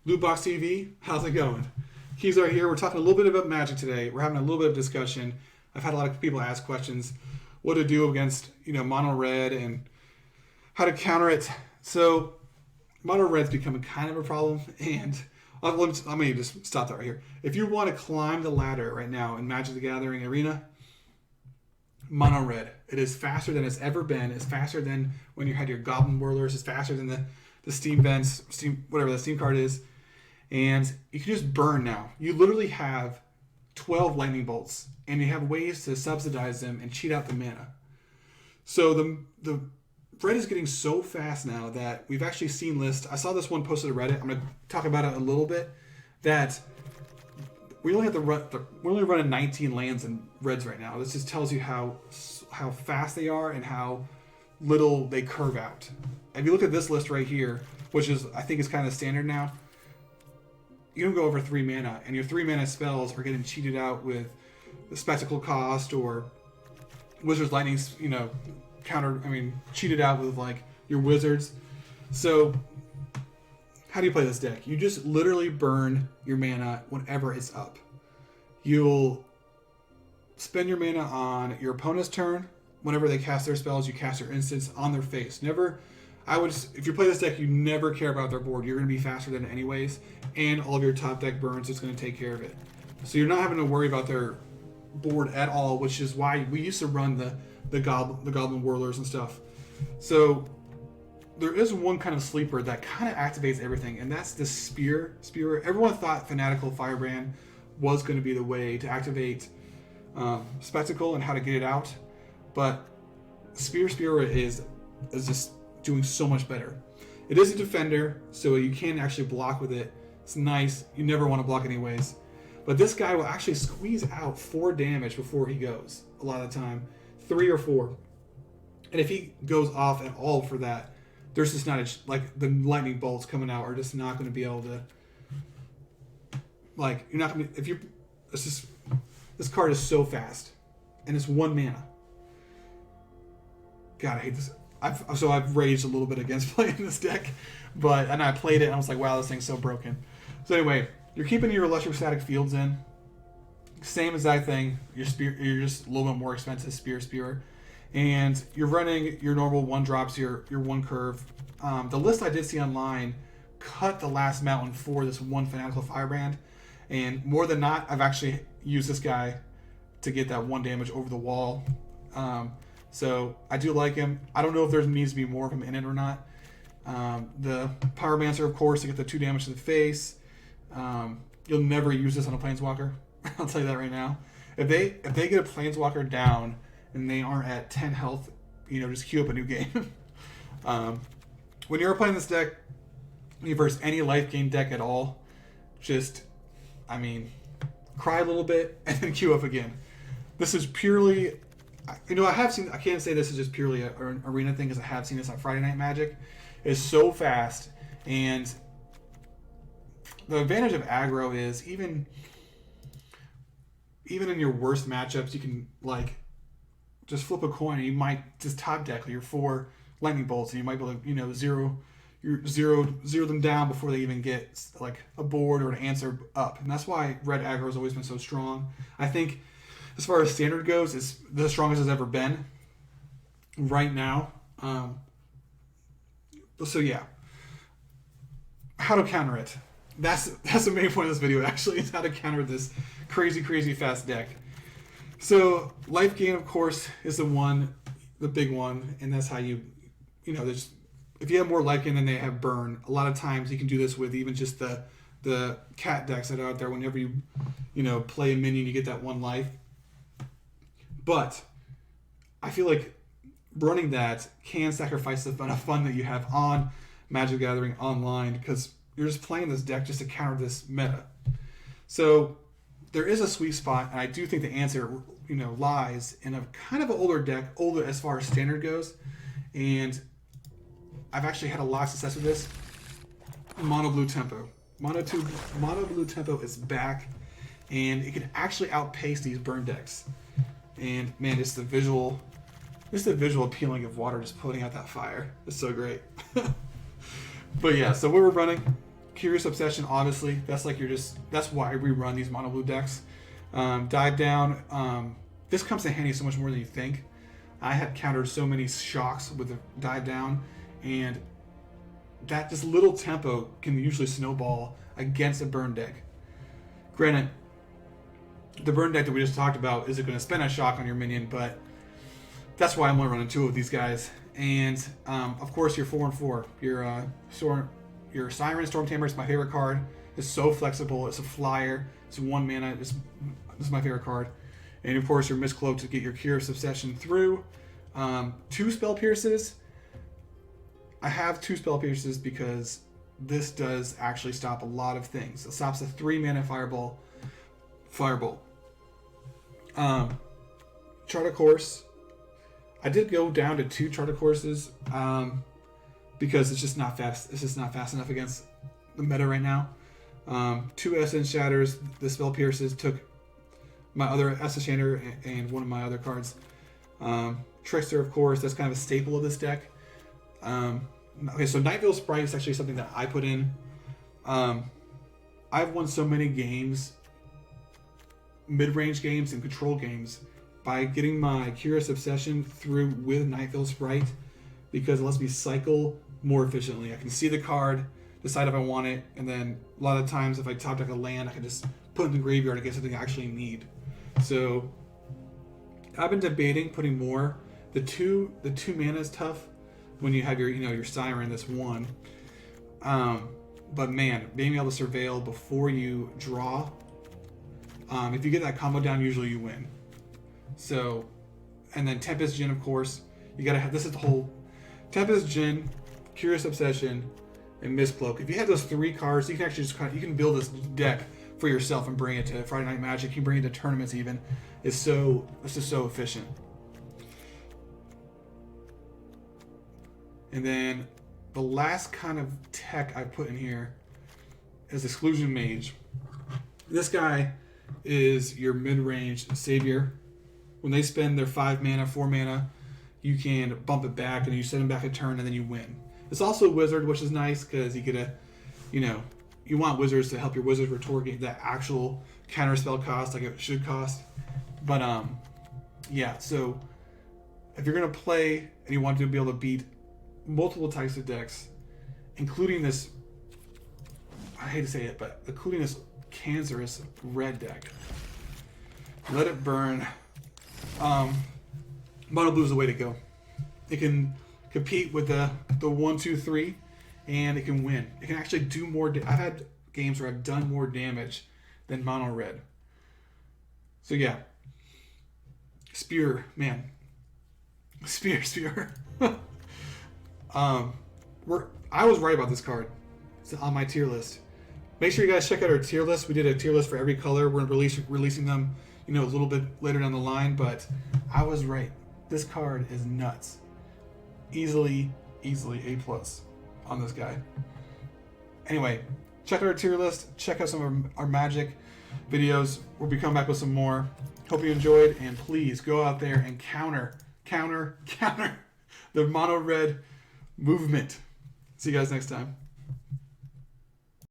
Loot Box TV, how's it going? Keys are here. We're talking a little bit about Magic today. We're having a little bit of discussion. I've had a lot of people ask questions, what to do against mono red and how to counter it. So mono red's becoming kind of a problem, and let me just stop that right here. If you want to climb the ladder right now in Magic the Gathering Arena, mono red. It is faster than it's ever been. It's faster than when you had your Goblin Whirlers. It's faster than the Steam Vents, whatever the Steam card is. And you can just burn now. You literally have 12 lightning bolts, and you have ways to subsidize them and cheat out the mana. So the red is getting so fast now that we've actually seen lists. I saw this one posted to Reddit. I'm going to talk about it a little bit. That we only have to run. We're only running 19 lands in reds right now. This just tells you how fast they are and how little they curve out. If you look at this list right here, which is I think is kind of standard now, you don't go over 3 mana, and your 3 mana spells are getting cheated out with the spectacle cost or Wizard's Lightning's cheated out with like your wizards. So how do you play this deck? You just literally burn your mana whenever it's up. You'll spend your mana on your opponent's turn. Whenever they cast their spells, you cast your instants on their face. If you play this deck, you never care about their board. You're going to be faster than it anyways, and all of your top deck burns is going to take care of it. So you're not having to worry about their board at all, which is why we used to run the Goblin Whirlers and stuff. So there is one kind of sleeper that kind of activates everything, and that's the Spear. Everyone thought Fanatical Firebrand was going to be the way to activate Spectacle and how to get it out, but Spear is just doing so much better. It is a defender, so you can actually block with it. It's nice. You never want to block anyways. But this guy will actually squeeze out 4 damage before he goes, a lot of the time. 3 or 4. And if he goes off at all for that, there's just not the lightning bolts coming out are just not going to be able to, you're not going to, this card is so fast, and it's 1 mana. God, I hate this. I've raged a little bit against playing this deck, and I played it and I was like, wow, this thing's so broken. So anyway, you're keeping your electrostatic fields in. Same exact thing. You're just a little bit more expensive Spear. And you're running your normal 1-drops, your 1 curve. The list I did see online cut the last mountain for this 1 Fanatical Firebrand. And more than not, I've actually used this guy to get that 1 damage over the wall. So I do like him. I don't know if there needs to be more of him in it or not. The Pyromancer, of course, to get the 2 damage to the face. You'll never use this on a Planeswalker. I'll tell you that right now. If they get a Planeswalker down and they aren't at 10 health, just queue up a new game. When you're playing this deck, versus any life gain deck at all, cry a little bit and then queue up again. This is purely, I can't say this is just purely an arena thing because I have seen this on Friday Night Magic. It's so fast, and the advantage of aggro is even in your worst matchups, you can just flip a coin and you might just top deck your 4 lightning bolts, and you might be able to zero them down before they even get a board or an answer up. And that's why red aggro has always been so strong. I think as far as standard goes, it's the strongest it's ever been right now. So yeah, how to counter it. That's the main point of this video, actually, is how to counter this crazy fast deck. So life gain, of course, is the big one, and that's how there's, if you have more life gain than they have burn, a lot of times you can do this with even just the cat decks that are out there. Whenever you play a minion, you get that 1 life. But I feel like running that can sacrifice the fun that you have on Magic the Gathering online, because you're just playing this deck just to counter this meta. So there is a sweet spot, and I do think the answer, lies in a kind of an older deck, older as far as standard goes. And I've actually had a lot of success with this. Mono Blue Tempo. Mono Blue Tempo is back, and it can actually outpace these burn decks. And man, just the visual appealing of water just putting out that fire is so great. But yeah, so we were running Curious Obsession, obviously, that's like that's why we run these mono blue decks. Dive Down, this comes in handy so much more than you think. I had countered so many shocks with the Dive Down, and that just little tempo can usually snowball against a burn deck. Granted, the burn deck that we just talked about isn't going to spend a shock on your minion, but that's why I'm only running 2 of these guys. And of course, your 4 and 4, your Siren Storm Tamer is my favorite card. It's so flexible. It's a flyer. It's 1 mana. This is my favorite card. And of course, your Mistcloak to get your Curious Obsession through. 2 Spell Pierces. I have 2 Spell Pierces because this does actually stop a lot of things. It stops a 3 mana Fireball. Chart a Course. I did go down to 2 Chart a Courses because it's just not fast. It's just not fast enough against the meta right now. 2 Essence Shatters. The Spell Pierces took my other Essence Shatter and one of my other cards. Trickster, of course, that's kind of a staple of this deck. Okay, so Night Veil Sprite is actually something that I put in. I've won so many games, mid-range games and control games, by getting my Curious Obsession through with Night Veil Sprite, because it lets me cycle more efficiently. I can see the card, decide if I want it, and then a lot of times if I top deck a land, I can just put it in the graveyard and get something I actually need. So I've been debating putting more. The two mana is tough when you have your Siren, this 1. But man, being able to surveil before you draw, if you get that combo down, usually you win. So, and then Tempest Djinn, of course, you gotta have, this is the whole Tempest Djinn, Curious Obsession, and Mistcloak. If you have those 3 cards, you can actually you can build this deck for yourself and bring it to Friday Night Magic. You can bring it to tournaments even. It's just so efficient. And then the last kind of tech I put in here is Exclusion Mage. This guy is your mid-range savior. When they spend their 5 mana, 4 mana, you can bump it back and you send them back a turn and then you win. It's also a wizard, which is nice because you get a, you want wizards to help your wizard retorque that actual counter spell cost like it should cost. But yeah, so if you're gonna play and you want to be able to beat multiple types of decks, including this, I hate to say it, but including this cancerous red deck, let it burn. Mono blue is the way to go. It can compete with the 1, 2, 3, and it can win. It can actually do more. I've had games where I've done more damage than mono red. So yeah, Spear, man, Spear. I was right about this card. It's on my tier list. Make sure you guys check out our tier list. We did a tier list for every color. We're releasing them, a little bit later down the line, but I was right. This card is nuts. Easily A+ on this guy. Anyway, check out our tier list. Check out some of our Magic videos. We'll be coming back with some more. Hope you enjoyed, and please go out there and counter the mono red movement. See you guys next time.